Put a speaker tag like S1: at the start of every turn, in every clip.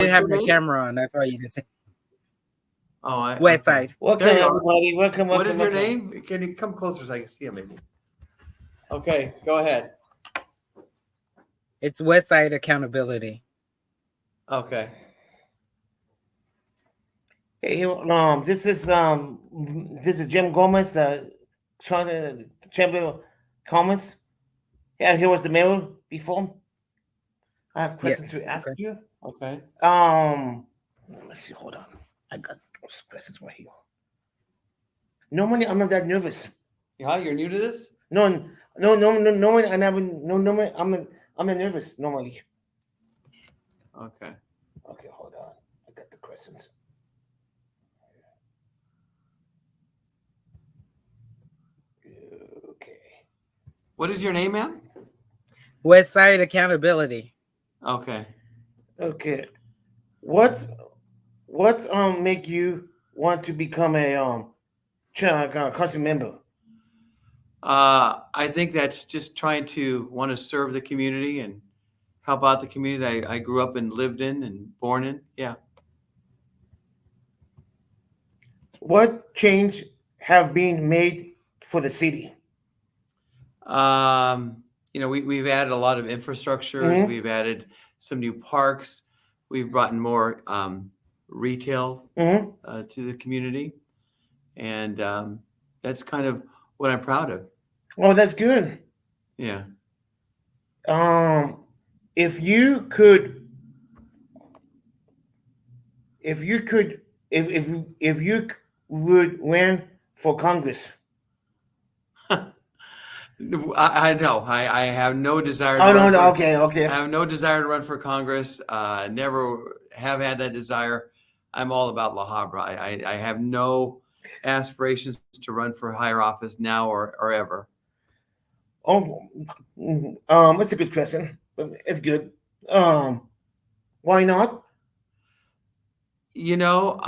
S1: didn't
S2: What's
S1: have
S2: your
S1: my
S2: name?
S1: camera on. That's why you didn't say West
S2: Okay.
S1: Side.
S2: There
S3: Welcome,
S2: you go.
S3: everybody. Welcome,
S2: What
S3: welcome,
S2: is your
S3: welcome.
S2: name? Can you come closer so I can see him maybe? Okay, go ahead.
S1: It's West Side Accountability.
S2: Okay.
S3: Hey, this is Jim Gomez, the champion of comments. Yeah, here was the mayor before. I have
S1: Yes.
S3: questions to ask
S1: Okay.
S3: you.
S2: Okay.
S3: Let's see. Hold on. I got those questions right here. Normally, I'm not that nervous.
S2: Yeah, you're new to this?
S3: No. Normally, I never. No, normally, I'm not nervous normally.
S2: Okay.
S3: Okay, hold on. I got the questions. Okay.
S2: What is your name, ma'am?
S1: West Side Accountability.
S2: Okay.
S3: Okay. What make you want to become a council member?
S2: I think that's just trying to want to serve the community and help out the community that I grew up and lived in and born in. Yeah.
S3: What change have been made for the city?
S2: We've added a lot of infrastructures.
S3: Mhm.
S2: We've added some new parks. We've brought in more retail
S3: Mhm.
S2: to the community, and that's kind of what I'm proud of.
S3: Oh, that's good.
S2: Yeah.
S3: Um, if you could, if you could, if you would win for Congress.
S2: I know. I have no desire to
S3: Oh no,
S2: run
S3: no,
S2: for.
S3: okay,
S2: I
S3: okay.
S2: have no desire to run for Congress. Never have had that desire. I'm all about La Habra. I have no aspirations to run for higher office now or ever.
S3: Oh, that's a good question. It's good. Why not?
S2: You know,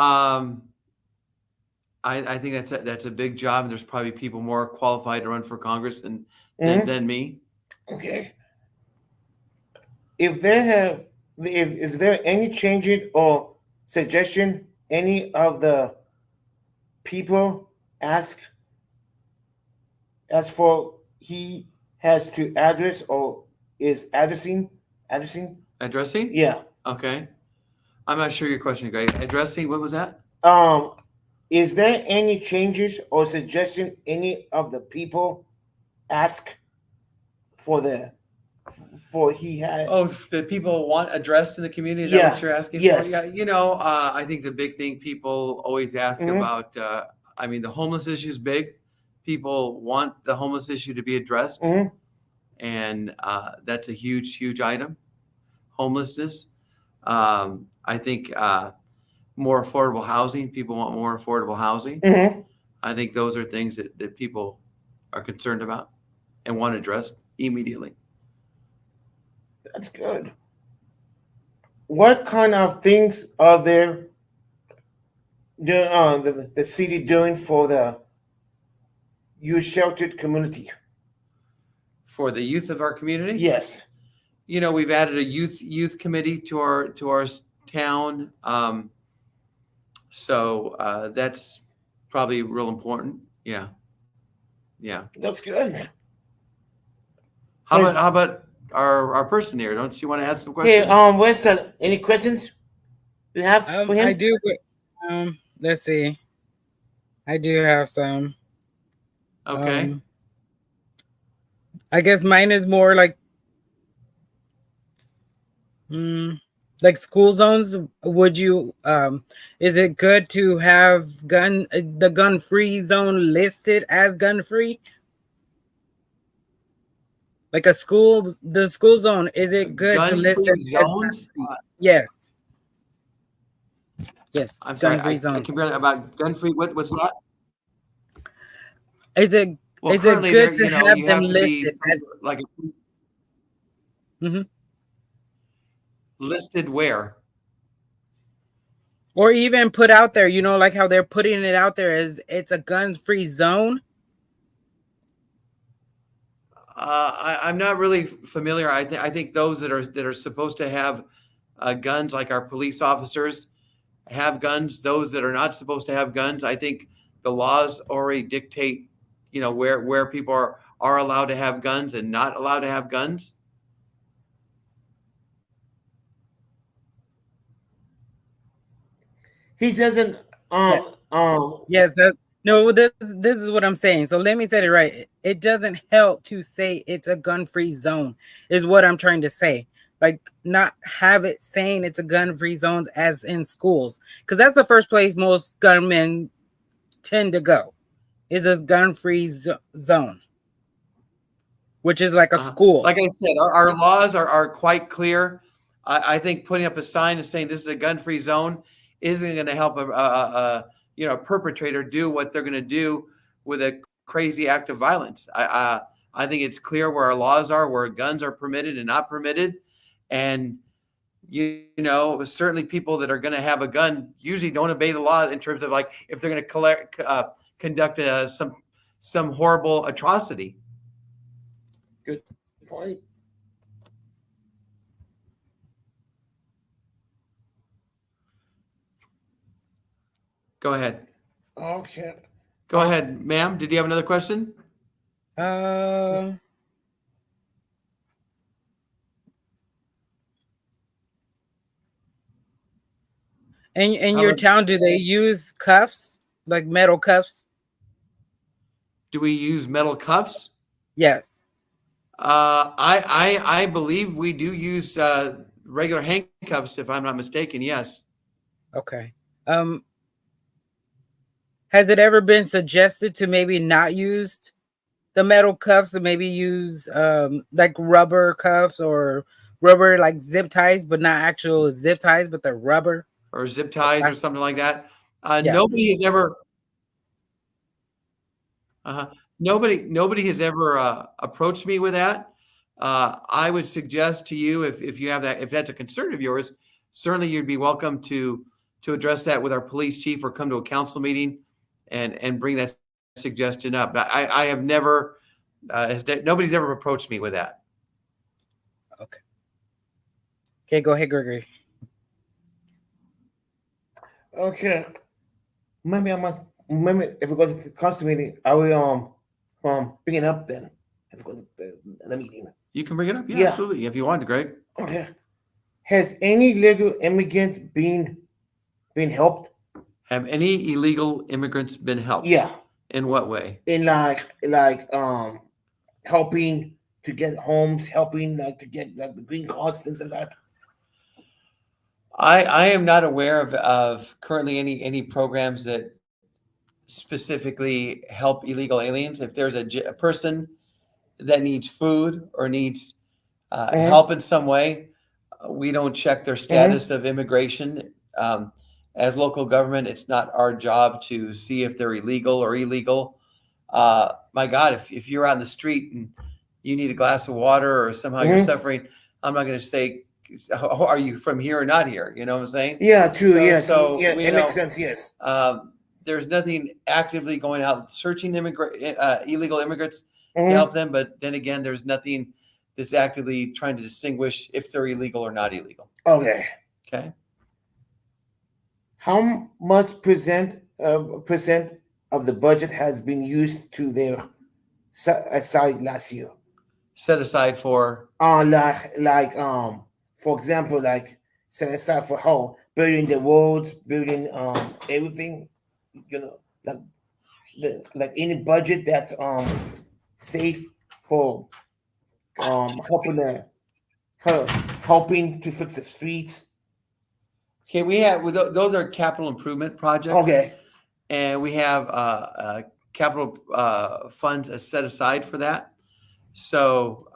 S2: I think that's a big job. There's probably people more qualified to run for Congress than
S3: Mhm.
S2: than me.
S3: Okay. If there have, if is there any changes or suggestion any of the people ask as for he has to address or is addressing?
S2: Addressing?
S3: Yeah.
S2: Okay. I'm not sure your question, Greg. Addressing, what was that?
S3: Um, is there any changes or suggestion any of the people ask for the for he had?
S2: Oh, if the people want addressed in the community. Is that
S3: Yeah.
S2: what you're asking
S3: Yes.
S2: for? Yeah. I think the big thing people always ask
S3: Mhm.
S2: about, the homeless issue is big. People want the homeless issue to be addressed.
S3: Mhm.
S2: And that's a huge, huge item. Homelessness. I think more affordable housing. People want more affordable housing.
S3: Mhm.
S2: I think those are things that people are concerned about and want addressed immediately.
S3: That's good. What kind of things are there the city doing for the youth sheltered community?
S2: For the youth of our community,
S3: Yes.
S2: we've added a youth committee to our town. So that's probably real important. Yeah, yeah.
S3: That's good.
S2: How about our person here? Don't you want to add some
S3: Hey,
S2: questions?
S3: where's any questions you have for
S1: I
S3: him?
S1: do. Let's see. I do have some.
S2: Okay.
S1: I guess mine is more like school zones. Would you? Is it good to have the gun free zone listed as gun free? Like the school zone. Is it good to list it
S2: Gun-free
S1: as gun
S2: zones.
S1: free? Yes. Yes.
S2: I'm sorry,
S1: Gun free
S2: I
S1: zones.
S2: can barely about gun-free. What's that?
S1: Is it
S2: Well,
S1: is it
S2: currently there,
S1: good to have
S2: you
S1: them
S2: have to be
S1: listed as?
S2: like
S1: Mhm.
S2: listed where.
S1: Or even put out there, like how they're putting it out there as it's a gun-free zone.
S2: I'm not really familiar. I think those that are supposed to have guns like our police officers have guns, those that are not supposed to have guns. I think the laws already dictate, where people are allowed to have guns and not allowed to have guns.
S3: He doesn't.
S1: Yeah. Yes, that no, this is what I'm saying. So let me set it right. It doesn't help to say it's a gun-free zone, is what I'm trying to say. Like, not have it saying it's a gun-free zone as in schools, because that's the first place most gunmen tend to go, is a gun-free zone, which is like a school.
S2: Like I said, our laws are quite clear. I think putting up a sign and saying this is a gun-free zone isn't going to help a perpetrator do what they're going to do with a crazy act of violence. I think it's clear where our laws are, where guns are permitted and not permitted, and certainly people that are going to have a gun usually don't obey the law in terms of, like, if they're going to conduct some horrible atrocity.
S3: Good point.
S2: Go ahead.
S3: Okay.
S2: Go ahead, ma'am. Did you have another question?
S1: In your town, do they use cuffs, like metal cuffs?
S2: Do we use metal cuffs?
S1: Yes.
S2: I believe we do use regular handcuffs, if I'm not mistaken. Yes.
S1: Okay. Has it ever been suggested to maybe not use the metal cuffs, or maybe use like rubber cuffs or rubber like zip ties, but not actual zip ties, but the rubber
S2: or zip ties or something like that?
S1: Yeah.
S2: Nobody has ever. Nobody has ever approached me with that. I would suggest to you, if you have that, if that's a concern of yours, certainly you'd be welcome to address that with our police chief, or come to a council meeting and bring that suggestion up. But I have never, nobody's ever approached me with that.
S1: Okay. Okay, go ahead, Gregory.
S3: Okay. Maybe if we go to the council meeting, I will bring it up then. If we go to the meeting.
S2: You can bring it up, yeah, absolutely, if you want to, Greg.
S3: Okay. Has any legal immigrants been helped?
S2: Have any illegal immigrants been helped?
S3: Yeah.
S2: In what way?
S3: In like helping to get homes, helping like to get like the green cards, things like that.
S2: I am not aware of currently any programs that specifically help illegal aliens. If there's a person that needs food or needs help in some way, we don't check their status of immigration. As local government, it's not our job to see if they're illegal or illegal. My God, if you're on the street and you need a glass of water, or somehow you're suffering, I'm not going to say, are you from here or not here? You know what I'm saying?
S3: Yeah, true. Yes.
S2: So
S3: yeah, it makes sense. Yes.
S2: There's nothing actively going out searching illegal immigrants to help them. But then again, there's nothing that's actively trying to distinguish if they're illegal or not illegal.
S3: Okay.
S2: Okay.
S3: How much percent of the budget has been used to their set aside last year?
S2: Set aside for?
S3: For example, like set aside for how building the roads, building everything, like any budget that's safe for helping to fix the streets.
S2: Okay, we have those are capital improvement projects.
S3: Okay,
S2: and we have capital funds set aside for that. So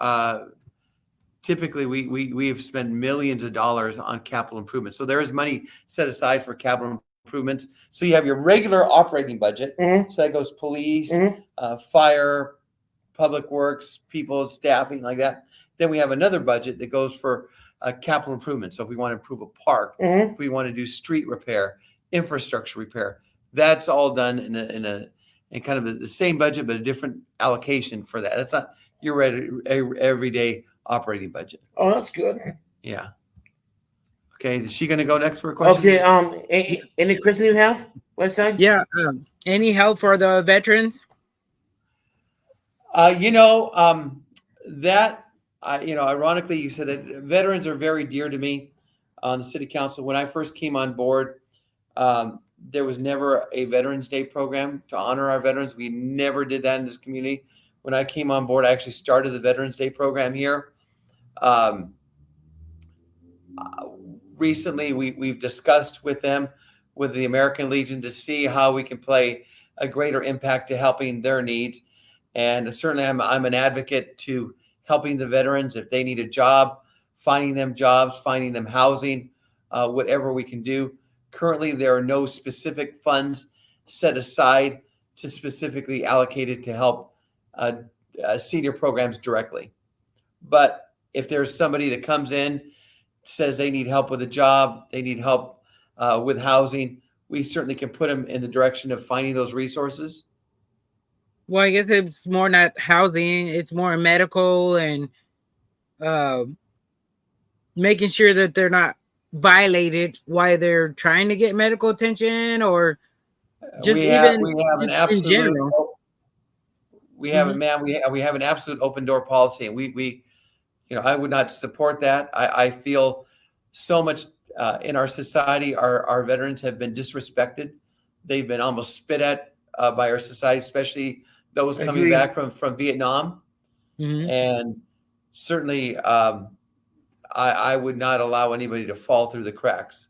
S2: typically, we have spent millions of dollars on capital improvements. So there is money set aside for capital improvements. So you have your regular operating budget. So that goes police, fire, public works, people, staffing, like that. Then we have another budget that goes for capital improvements. So if we want to improve a park, if we want to do street repair, infrastructure repair, that's all done in kind of the same budget, but a different allocation for that. That's not your everyday operating budget.
S3: Oh, that's good.
S2: Yeah. Okay, is she going to go next for a question?
S3: Okay. Any question you have? Website?
S1: Yeah. Any help for the veterans?
S2: You know, that, ironically, you said that veterans are very dear to me on the city council. When I first came on board, there was never a Veterans Day program to honor our veterans. We never did that in this community. When I came on board, I actually started the Veterans Day program here. Um, Recently, we've discussed with them, with the American Legion, to see how we can play a greater impact to helping their needs. And certainly, I'm an advocate to helping the veterans if they need a job, finding them jobs, finding them housing, whatever we can do. Currently, there are no specific funds set aside to specifically allocated to help senior programs directly. But if there's somebody that comes in, says they need help with a job, they need help with housing, we certainly can put them in the direction of finding those resources.
S1: Well, I guess it's more not housing; it's more medical and uh, making sure that they're not violated while they're trying to get medical attention, or just
S2: We have an
S1: just in
S2: absolute
S1: general.
S2: we have ma'am, we have an absolute open door policy, and we I would not support that. I feel so much in our society, our veterans have been disrespected. They've been almost spit at by our society, especially those coming back from Vietnam.
S1: Mm-hmm.
S2: And certainly, I would not allow anybody to fall through the cracks.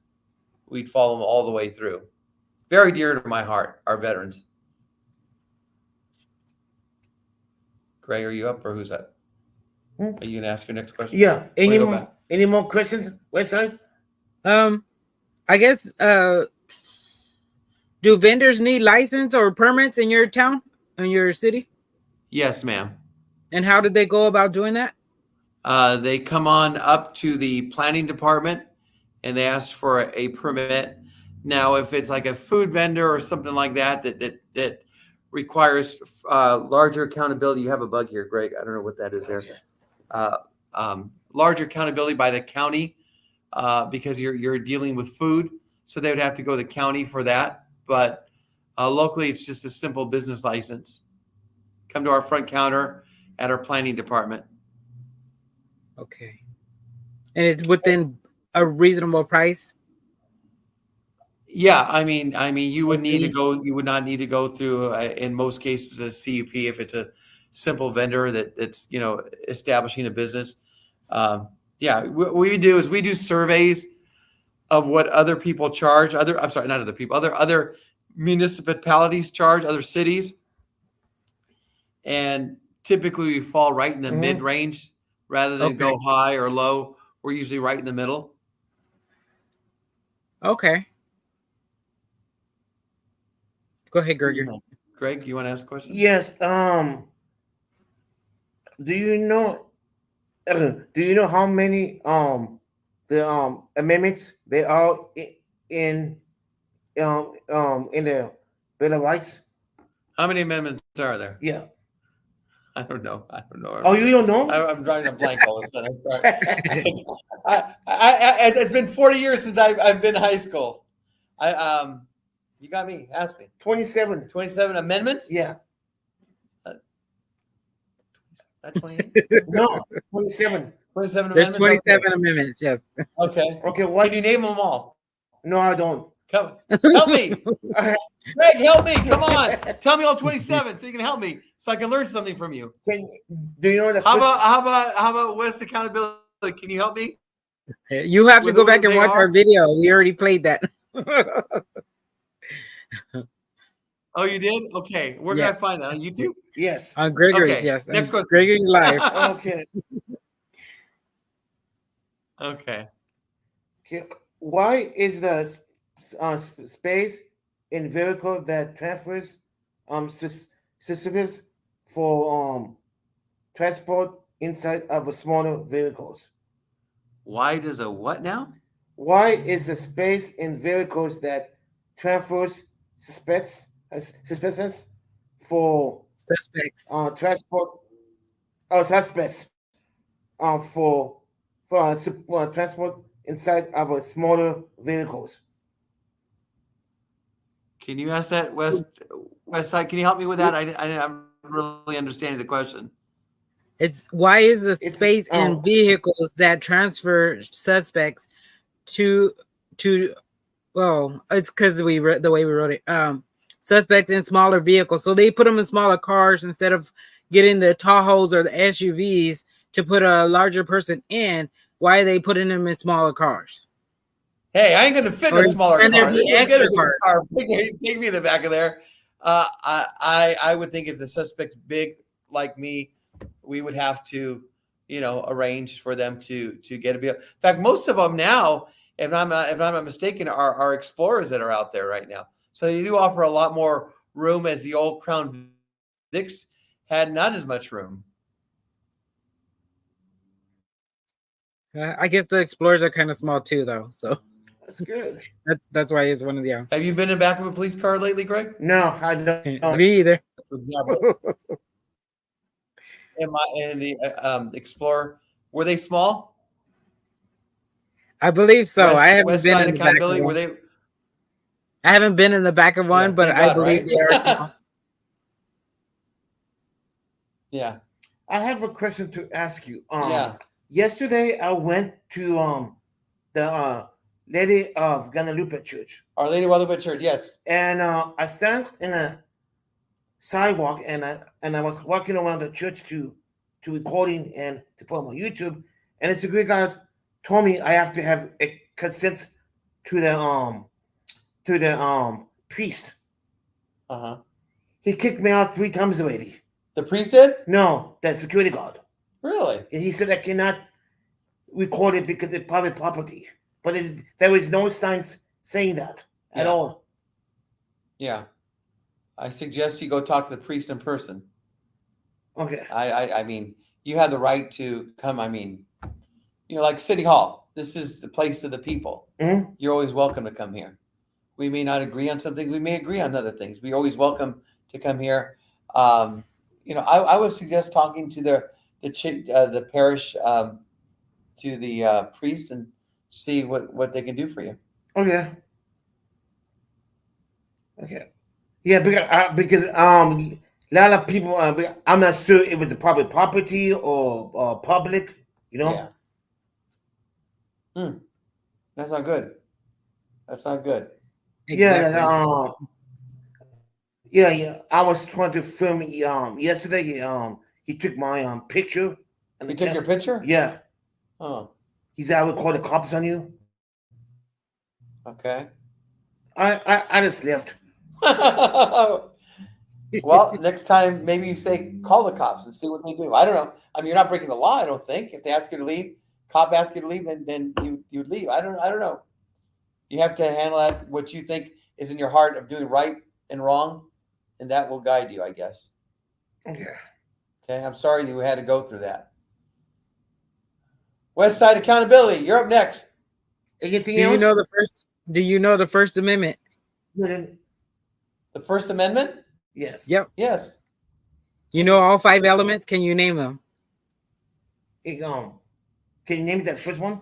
S2: We'd follow them all the way through. Very dear to my heart, our veterans. Greg, are you up, or who's that? Are you gonna ask your next question?
S3: Yeah. Any more questions? Website?
S1: I guess do vendors need license or permits in your town, in your city?
S2: Yes, ma'am.
S1: And how did they go about doing that?
S2: They come on up to the planning department and they ask for a permit. Now, if it's like a food vendor or something like that requires larger accountability, you have a bug here, Greg. I don't know what that is there. Larger accountability by the county because you're dealing with food, so they would have to go to the county for that. But locally, it's just a simple business license. Come to our front counter at our planning department.
S1: Okay. And it's within a reasonable price?
S2: Yeah, I mean, you would need to go. You would not need to go through, in most cases, a CUP if it's a simple vendor that's establishing a business. Yeah, what we do is we do surveys of what other people charge. Not other people. Other municipalities charge. Other cities, and typically we fall right in the mid range rather than go high or low. We're usually right in the middle.
S3: Okay.
S1: Go ahead, Gregory.
S2: Greg, do you want to ask a question?
S3: Yes. Do you know? Do you know how many the amendments there are in the Bill of Rights?
S2: How many amendments are there?
S3: Yeah.
S2: I don't know.
S3: Oh, you don't know?
S2: I'm drawing a blank all of a sudden. It's been 40 years since I've been in high school. You got me. Ask me.
S3: 27.
S2: 27 amendments?
S3: Yeah.
S2: Not 28?
S3: No, 27.
S2: 27
S1: There's
S2: amendments?
S1: 27 amendments, yes.
S2: Okay.
S3: Okay, what?
S2: Can you name them all?
S3: No, I don't.
S2: Come, help me. Greg, help me. Come on. Tell me all 27 so you can help me, so I can learn something from you.
S3: Do you know the
S2: How about West accountability? Can you help me?
S1: You have to go back and watch our video. We already played that.
S2: Oh, you did? Okay. Where can I find that? On YouTube?
S3: Yes.
S1: On Gregory's,
S2: Okay.
S1: yes.
S2: Next question.
S1: Gregory's live.
S3: Okay.
S2: Okay.
S3: Why is the space in vehicle that transfers systems for transport inside of a smaller vehicles?
S2: Why does a what now?
S3: Why is the space in vehicles that transfers suspects for transport suspects for transport inside of a smaller vehicles.
S2: Can you ask that, West Side? Can you help me with that? I'm really understanding the question.
S1: It's why is the
S3: It's
S1: space in vehicles that transfer suspects to well, it's because we read the way we wrote it. Suspects in smaller vehicles, so they put them in smaller cars instead of getting the Tahoes or the SUVs to put a larger person in. Why are they putting them in smaller cars?
S2: Hey, I ain't gonna fit in a smaller
S1: Can there
S2: car.
S1: be
S2: This is a
S1: extra
S2: good car. Take me in the back of there. I would think if the suspect's big like me, we would have to, arrange for them to get a vehicle. In fact, most of them now, if I'm not mistaken, are Explorers that are out there right now. So you do offer a lot more room, as the old Crown Vics had not as much room.
S1: I guess the Explorers are kind of small too, though. So
S3: that's good.
S1: That's why it's one of the.
S2: Have you been in the back of a police car lately, Greg?
S3: No, I don't.
S1: Me either.
S2: And the Explorer, were they small?
S1: I believe so. I haven't
S2: West
S1: been
S2: Side
S1: in the back of
S2: Accountability,
S1: one.
S2: were they?
S1: I haven't been in the back of one, but I believe
S2: right?
S1: they are small.
S2: Yeah.
S3: I have a question to ask you.
S2: Yeah.
S3: Yesterday I went to the Lady of Guadalupe Church.
S2: Our Lady of Guadalupe Church, yes.
S3: And I stand in a sidewalk and I was walking around the church to recording and to put on my YouTube. And it's a great guy told me I have to have a consent to the priest.
S2: Uh-huh.
S3: He kicked me out 3 times already.
S2: The priest did?
S3: No, the security guard.
S2: Really?
S3: And he said I cannot record it because it's private property. But there was no signs saying that at all.
S2: Yeah. I suggest you go talk to the priest in person.
S3: Okay.
S2: I mean, you have the right to come. I mean, like City Hall. This is the place of the people.
S3: Mm-hmm.
S2: You're always welcome to come here. We may not agree on something. We may agree on other things. We're always welcome to come here. I would suggest talking to the parish, to the priest, and see what they can do for you.
S3: Okay. Yeah, because a lot of people. I'm not sure if it was a private property or public.
S2: Yeah. That's not good. That's not good.
S1: Exactly.
S3: Yeah. I was trying to film yesterday. He took my picture.
S2: He took your picture?
S3: Yeah.
S2: Oh.
S3: He said I would call the cops on you.
S2: Okay.
S3: I just left.
S2: Well, next time maybe you say call the cops and see what they do. I don't know. I mean, you're not breaking the law, I don't think. If they ask you to leave, cop ask you to leave, then you would leave. I don't know. You have to handle that what you think is in your heart of doing right and wrong, and that will guide you, I guess.
S3: Okay.
S2: Okay. I'm sorry you had to go through that. West Side Accountability. You're up next.
S3: Anything
S1: else? Do you know the First Amendment?
S2: The First Amendment?
S3: Yes.
S1: Yep.
S2: Yes.
S1: You know all 5 elements? Can you name them?
S3: Can you name that first one?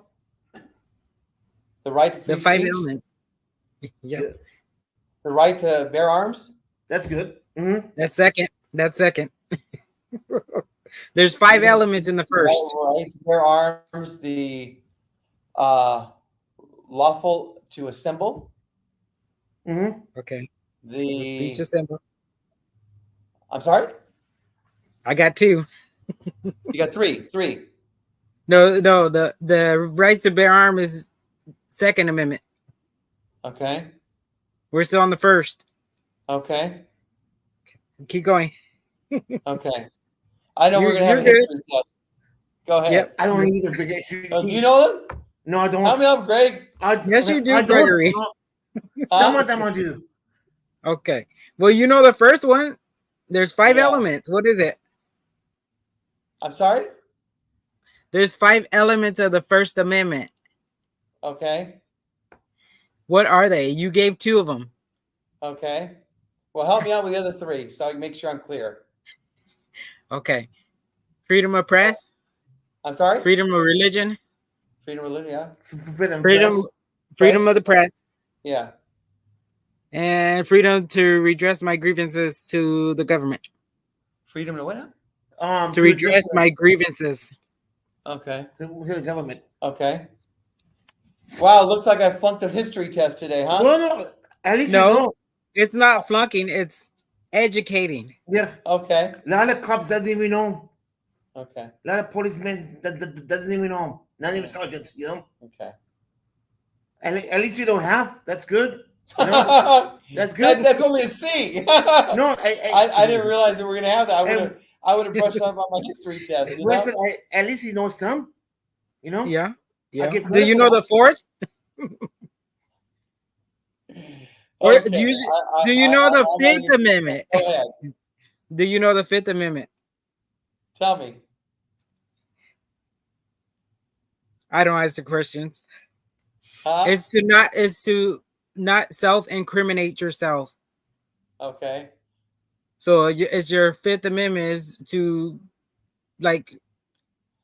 S2: The right to free
S1: the 5
S2: speech?
S1: elements. Yep.
S2: The right to bear arms?
S3: That's good. Mm-hmm.
S1: That's second. There's 5 elements in the first.
S2: Right to bear arms, the lawful to assemble.
S3: Mm-hmm.
S1: Okay.
S2: The
S1: speech assemble.
S2: I'm sorry?
S1: I got 2.
S2: You got 3.
S1: No, the right to bear arms is Second Amendment.
S2: Okay.
S1: We're still on the first.
S2: Okay.
S1: Keep going.
S2: Okay. I know we're going to have a history test. Go ahead.
S3: Yep. I don't either.
S2: Do you know them?
S3: No, I don't.
S2: Help me up, Greg.
S1: Yes, you do, Gregory.
S3: Some of them I do.
S1: Okay. Well, you know the first one. There's 5 elements. What is it?
S2: I'm sorry?
S1: There's 5 elements of the First Amendment.
S2: Okay.
S1: What are they? You gave 2 of them.
S2: Okay. Well, help me out with the other 3 so I can make sure I'm clear.
S1: Okay. Freedom of press.
S2: I'm sorry?
S1: Freedom of religion.
S2: Freedom of religion, yeah.
S1: Freedom of the press,
S2: Yeah.
S1: and freedom to redress my grievances to the government.
S2: Freedom to what
S3: now?
S1: To redress my grievances.
S2: Okay.
S3: To the government.
S2: Okay. Wow, looks like I flunked a history test today, huh?
S3: Well, no, at least you
S1: No,
S3: know.
S1: it's not flunking. It's educating.
S3: Yeah.
S2: Okay.
S3: A lot of cops doesn't even know.
S2: Okay.
S3: A lot of policemen that doesn't even know. Not even sergeants, you know.
S2: Okay.
S3: And at least you don't have. That's good. You know? That's good.
S2: That's only a C.
S3: No,
S2: I didn't realize that we're gonna have that. I would have brushed up on my history test. You know?
S3: listen, at least you know some. You know.
S1: Yeah. Yeah.
S3: give
S1: Do
S3: credit
S1: you
S3: for
S1: know
S3: that.
S1: the fourth? Or
S2: Okay.
S1: do you know the Fifth Amendment?
S2: Go ahead.
S1: Do you know the Fifth Amendment?
S2: Tell me.
S1: I don't ask the questions.
S2: Huh?
S1: It's to not self-incriminate yourself.
S2: Okay.
S1: So it's your Fifth Amendment is to like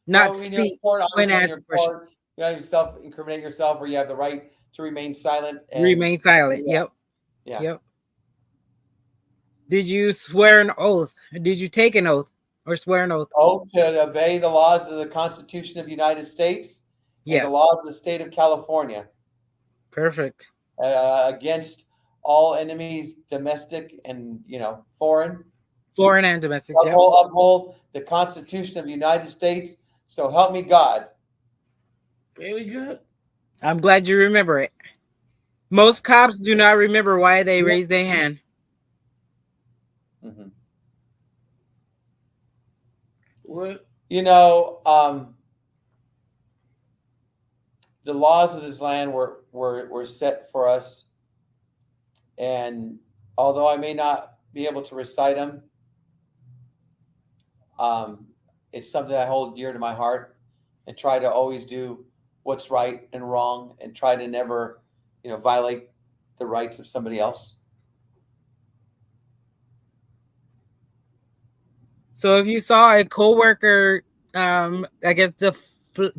S1: not speak when asked a question.
S2: You know, you self-incriminate yourself, or you have the right to remain silent. And,
S1: Remain silent.
S2: Yeah.
S1: Yep.
S2: Yeah.
S1: Yep. Did you swear an oath? Did you take an oath or swear an oath?
S2: Oath to obey the laws of the Constitution of the United States and the laws of the state of California.
S1: Perfect.
S2: Against all enemies, domestic and foreign.
S1: Foreign and domestic.
S2: Uphold the Constitution of the United States. So help me God.
S3: Very good.
S1: I'm glad you remember it. Most cops do not remember why they raised their hand.
S2: Mm-hmm.
S3: What?
S2: The laws of this land were set for us, and although I may not be able to recite them, it's something I hold dear to my heart, and try to always do what's right and wrong, and try to never, violate the rights of somebody else.
S1: So if you saw a coworker, I guess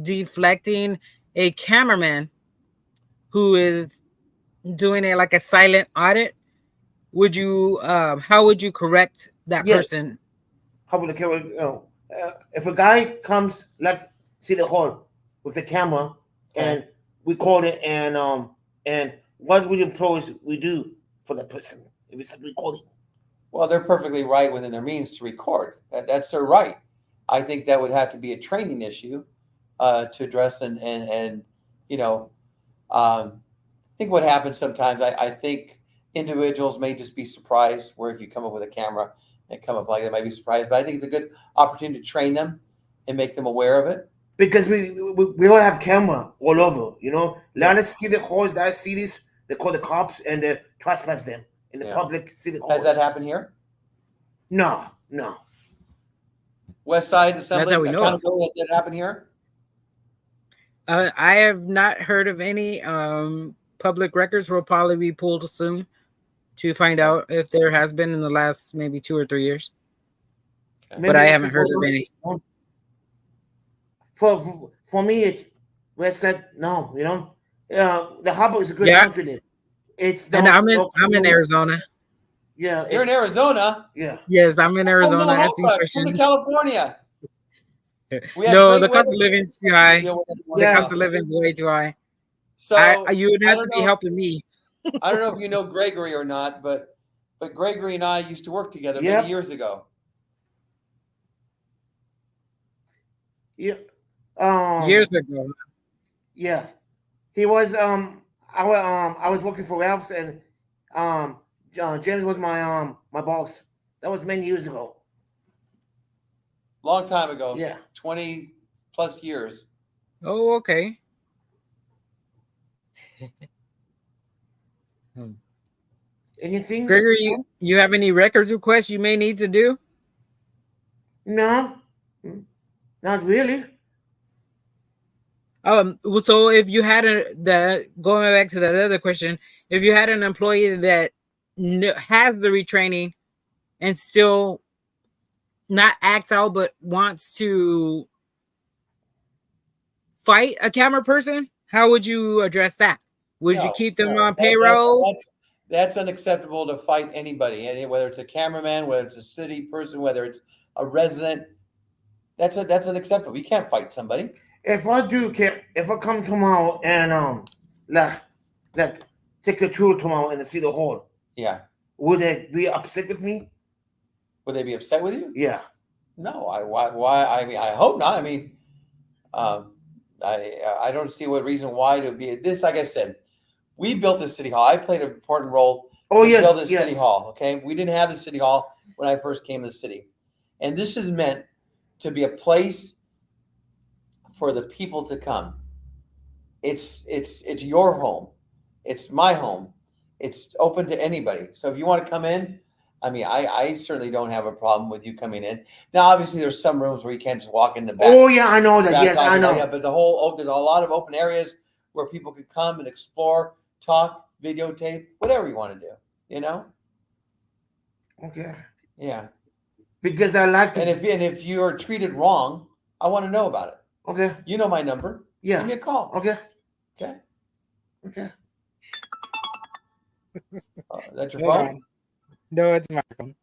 S1: deflecting a cameraman who is doing it like a silent audit, would you? How would you correct that person?
S3: How would if a guy comes like see the hall with the camera and we call it and what would employees we do for that person if it's recording?
S2: Well, they're perfectly right within their means to record. That's their right. I think that would have to be a training issue to address and I think what happens sometimes, I think individuals may just be surprised where if you come up with a camera and come up like that, might be surprised. But I think it's a good opportunity to train them and make them aware of it.
S3: Because we don't have camera all over, Let us see the calls that I see this, they call the cops and they trespass them. In the public city.
S2: Has that happened here?
S3: No.
S2: West Side Assembly
S3: Accountability,
S2: has that happened here?
S1: I have not heard of any. Public records will probably be pulled soon to find out if there has been in the last maybe 2 or 3 years. Okay. But I haven't heard of any.
S3: For me, it's West Side. No, the Habra is a good country.
S1: And I'm in Arizona.
S3: Yeah,
S2: you're in Arizona.
S3: Yeah.
S1: Yes, I'm in Arizona. Asking questions.
S2: Come to California.
S1: No, the cost of living is too high. The cost of living is way too high. So you would have to be helping me.
S2: I don't know if you know Gregory or not, but Gregory and I used to work together many years ago.
S3: Yeah.
S1: Years ago.
S3: Yeah. He was I was working for Ralph's and James was my boss. That was many years ago.
S2: Long time ago.
S3: Yeah.
S2: 20 plus years.
S1: Oh, okay.
S3: Anything?
S1: Gregory, you have any records requests you may need to do?
S3: No. Not really.
S1: So if you had going back to that other question, if you had an employee that has the retraining and still not acts out but wants to fight a camera person, how would you address that? Would you
S2: No,
S1: keep them
S2: no,
S1: on payroll?
S2: that's unacceptable to fight anybody, and whether it's a cameraman, whether it's a city person, whether it's a resident. That's unacceptable. You can't fight somebody.
S3: If I come tomorrow and like like take a tour tomorrow in the city hall,
S2: Yeah.
S3: would they be upset with me?
S2: Would they be upset with you?
S3: Yeah.
S2: No. Why? I mean, I hope not. I mean, um, I don't see what reason why to be this. Like I said, we built this city hall. I played an important role.
S3: Oh,
S2: to
S3: yes,
S2: build this
S3: yes.
S2: city hall. Okay, we didn't have the city hall when I first came to the city, and this is meant to be a place for the people to come. It's your home. It's my home. It's open to anybody. So if you want to come in, I mean, I certainly don't have a problem with you coming in. Now, obviously, there's some rooms where you can't just walk in the back.
S3: Oh yeah, I know that.
S2: back
S3: Yes, I know.
S2: Yeah, but there's a lot of open areas where people could come and explore, talk, videotape, whatever you want to do. You know?
S3: Okay.
S2: Yeah.
S3: Because I like to.
S2: And if you are treated wrong, I want to know about it.
S3: Okay.
S2: You know my number.
S3: Yeah.
S2: Give me a call.
S3: Okay.
S2: Okay.
S3: Okay.
S2: That's your
S1: Hold
S2: phone?
S1: on. No, it's my phone.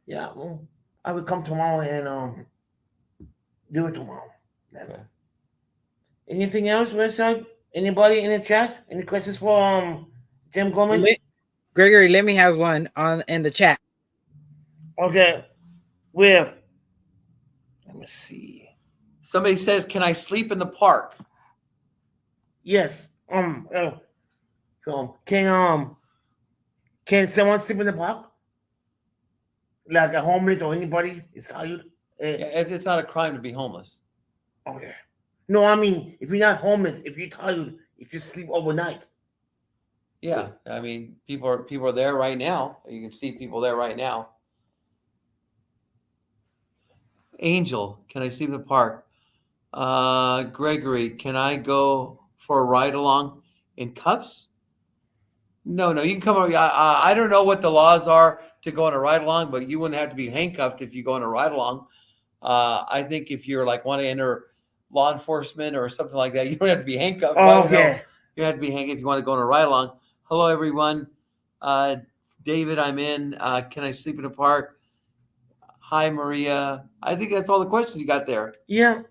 S3: Yeah. Well, I will come tomorrow and do it tomorrow. Then.
S2: Okay.
S3: Anything else, Westside? Anybody in the chat? Any questions for Jim Gomez?
S1: Gregory, let me has one on in the chat.
S3: Okay. Where? Let me see.
S2: Somebody says, "Can I sleep in the park?"
S3: Yes. Can someone sleep in the park? Like a homeless or anybody is tired?
S2: Yeah, it's not a crime to be homeless.
S3: Okay. No, I mean if you're not homeless, if you're tired, if you sleep overnight.
S2: Yeah, I mean people are there right now. You can see people there right now. Angel, can I sleep in the park? Gregory, can I go for a ride along in cuffs? No, you can come over. I don't know what the laws are to go on a ride along, but you wouldn't have to be handcuffed if you go on a ride along. I think if you're like want to enter law enforcement or something like that, you don't have to be handcuffed.
S3: Oh, okay.
S2: You have to be handcuffed if you want to go on a ride along. Hello, everyone. David, I'm in. Can I sleep in the park? Hi, Maria. I think that's all the questions you got there.
S3: Yeah.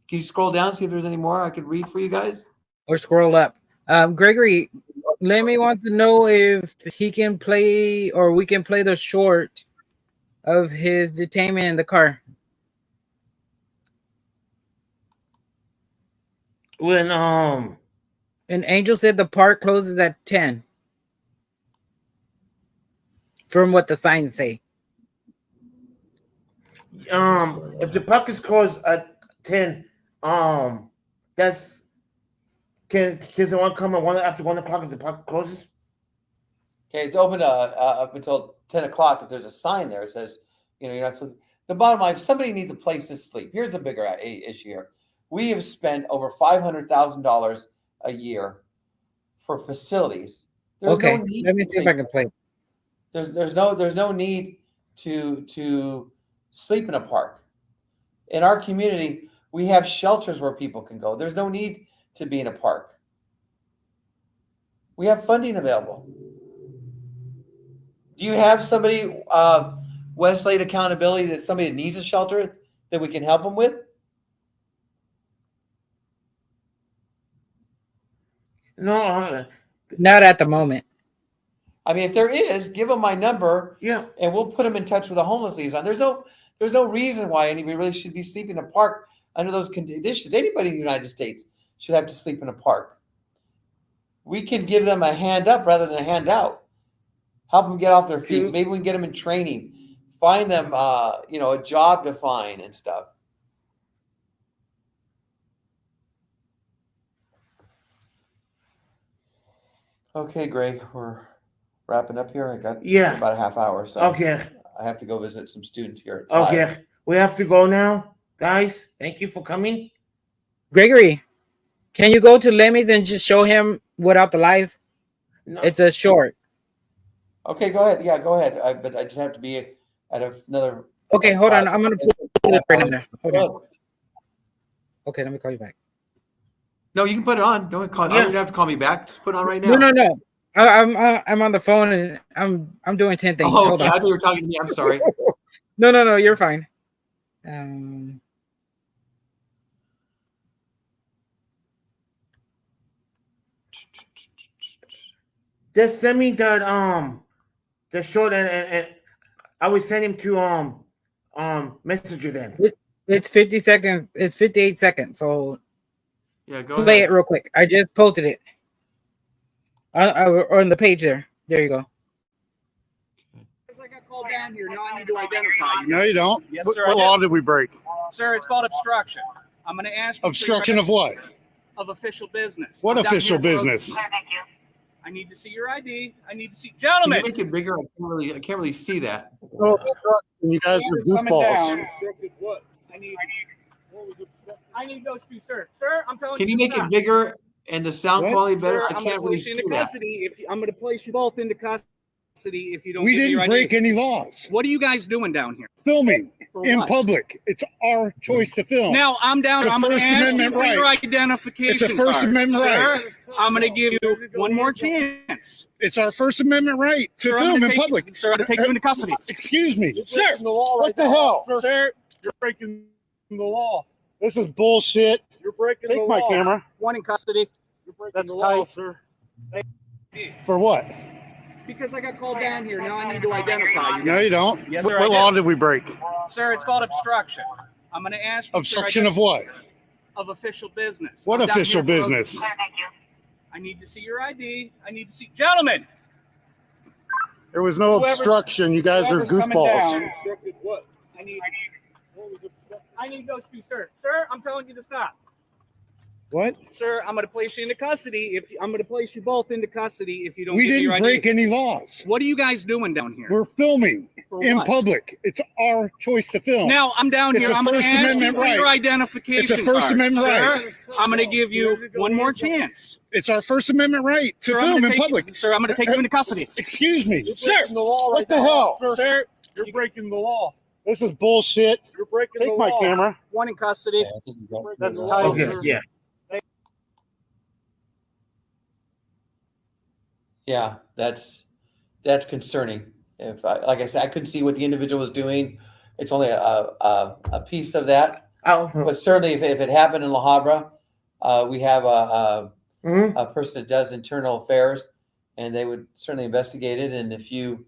S2: Can you scroll down, see if there's any more I could read for you guys?
S1: Or scroll up. Gregory, Lemmy wants to know if he can play or we can play the short of his detainment in the car.
S3: When
S1: And Angel said the park closes at 10. From what the signs say.
S3: if the park is closed at 10, that's can someone come at after 1 o'clock if the park closes?
S2: Okay, it's open up until 10 o'clock. If there's a sign there, it says, you're not supposed to. The bottom line, if somebody needs a place to sleep, here's a bigger issue here. We have spent over $500,000 a year for facilities. There's
S1: Okay,
S2: no need
S1: let me see if I can play.
S2: There's no need to sleep in a park. In our community, we have shelters where people can go. There's no need to be in a park. We have funding available. Do you have somebody, Westlake Accountability, that somebody that needs a shelter that we can help them with?
S3: No,
S1: not at the moment.
S2: I mean, if there is, give them my number.
S3: Yeah,
S2: and we'll put them in touch with a homeless liaison. There's no reason why anybody really should be sleeping in a park under those conditions. Anybody in the United States should have to sleep in a park. We can give them a hand up rather than a hand out. Help them get off their feet.
S3: True.
S2: Maybe we can get them in training. Find them, a job to find and stuff. Okay, Greg, we're wrapping up here. I got about a half hour, so
S3: okay.
S2: I have to go visit some students here.
S3: Okay, we have to go now, guys. Thank you for coming.
S1: Gregory, can you go to Lemmy's and just show him without the live? No. It's a short.
S2: Okay, go ahead. Yeah, go ahead. But I just have to be at another.
S1: Okay, hold on. I'm gonna put it right now. Hold on. Okay, let me call you back.
S2: No, you can put it on. Don't call.
S3: Yeah.
S2: You don't have to call me back. Just put it on right now.
S1: No. I'm on the phone and I'm doing 10 things.
S2: Oh,
S1: Hold
S2: okay.
S1: on.
S2: I thought you were talking to me. I'm sorry.
S1: No, you're fine.
S3: Just send me the short and I will send him to Messenger then.
S1: It's 50 seconds. It's 58 seconds. So
S2: Yeah, go
S1: play
S2: ahead.
S1: it real quick. I just posted it on the page there. There you go.
S4: I got called down here. Now I need to identify you.
S5: No, you don't.
S4: Yes,
S5: What-
S4: sir, I
S5: What
S4: do.
S5: law did we break?
S4: Sir, it's called obstruction. I'm going to ask you.
S5: Obstruction of what?
S4: Of official business.
S5: What
S4: I'm down
S5: official
S4: here for-
S5: business?
S4: I need to see your ID. I need to see.
S2: Can
S4: Gentlemen.
S2: you make it bigger? I can't really see that.
S5: Oh, obstruction. You guys are
S4: Coming
S5: goofballs.
S4: down. What? I need those two, sir. Sir, I'm telling
S2: Can
S4: you.
S2: you make it bigger and the sound
S5: What?
S2: quality better?
S4: Sir,
S2: I
S4: I'm
S2: can't
S4: gonna
S2: really
S4: place you
S2: see
S4: into
S2: that.
S4: custody. I'm going to place you both into custody if you don't
S5: We
S4: give me your
S5: didn't
S4: ID.
S5: break any laws.
S4: What are you guys doing down here?
S5: Filming
S4: For
S5: in
S4: what?
S5: public. It's our choice to film.
S4: Now I'm down.
S5: It's a
S4: I'm going to
S5: First
S4: ask you
S5: Amendment
S4: for your
S5: right.
S4: identification.
S5: It's a First
S4: card.
S5: Amendment right.
S4: Sir, I'm going to give you one more chance.
S5: It's our First Amendment right to
S4: Sir, I'm
S5: film
S4: gonna
S5: in
S4: take-
S5: public.
S4: Sir, I'm going to take you into custody.
S5: Excuse me.
S4: Sir,
S5: What the hell?
S4: sir,
S5: You're breaking the law. This is bullshit. You're breaking the law. Take my camera.
S4: one in custody.
S5: You're breaking the law, sir. For what?
S4: Because I got called down here. Now I need to identify you.
S5: No, you don't.
S4: Yes,
S5: What,
S4: sir,
S5: what
S4: I
S5: law
S4: do.
S5: did we break?
S4: Sir, it's called obstruction. I'm going to ask you.
S5: Obstruction of what?
S4: Of official business.
S5: What
S4: I'm down
S5: official
S4: here for-
S5: business?
S4: I need to see your ID. I need to see. Gentlemen.
S5: There was no
S4: Whoever's-
S5: obstruction. You guys are
S4: whoever's coming
S5: goofballs.
S4: down, what? I need those two, sir. Sir, I'm telling you to stop.
S5: What?
S4: Sir, I'm going to place you into custody. I'm going to place you both into custody if you don't
S5: We
S4: give me your
S5: didn't
S4: ID.
S5: break any laws.
S4: What are you guys doing down here?
S5: We're filming
S4: For
S5: in
S4: what?
S5: public. It's our choice to film.
S4: Now I'm down
S5: It's
S4: here.
S5: a
S4: I'm going to
S5: First
S4: ask you
S5: Amendment
S4: for your
S5: right.
S4: identification.
S5: It's a First
S4: card.
S5: Amendment
S4: Sir,
S5: right.
S4: I'm going to give you one more chance.
S5: It's our First Amendment right to
S4: Sir, I'm
S5: film
S4: gonna
S5: in
S4: take-
S5: public.
S4: Sir, I'm going to take you into custody.
S5: Excuse me.
S4: Sir,
S5: What the hell?
S4: sir,
S5: You're breaking the law. This is bullshit. You're breaking Take my camera.
S4: one in custody.
S5: That's tight.
S3: Okay, yeah.
S2: Yeah, that's concerning. If like I said, I couldn't see what the individual was doing. It's only a piece of that. But certainly, if it happened in La Habra, we have a person that does internal affairs, and they would certainly investigate it. And if you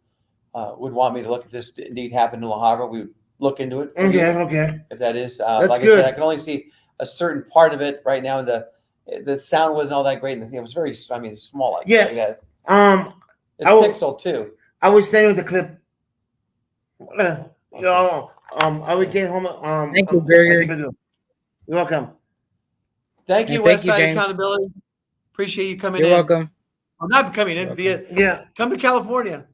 S2: would want me to look if this indeed happened in La Habra, we would look into it.
S3: Okay.
S2: If that is,
S3: That's
S2: like
S3: good.
S2: I said, I can only see a certain part of it right now. The sound wasn't all that great, and it was very, I mean, small. Like
S3: Yeah.
S2: that. It's
S3: I will-
S2: pixel too.
S3: I will send you the clip. I will get home.
S1: Thank you, Gregory.
S3: You're welcome.
S2: Thank you,
S1: And thank you,
S2: Westside
S1: James.
S2: Accountability. Appreciate you coming
S1: You're
S2: in.
S1: welcome.
S2: I'm not coming in via.
S3: Yeah.
S2: Come to California,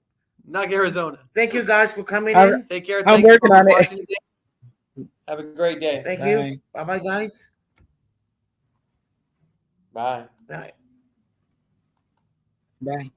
S2: not Arizona.
S3: Thank you guys for coming
S1: All
S3: in.
S2: Take care.
S1: I'm
S2: Thank you
S1: working
S2: for
S1: on it.
S2: watching today. Have a great day.
S3: Thank
S1: Bye.
S3: you. Bye bye, guys.
S2: Bye.
S3: Bye.
S1: Bye.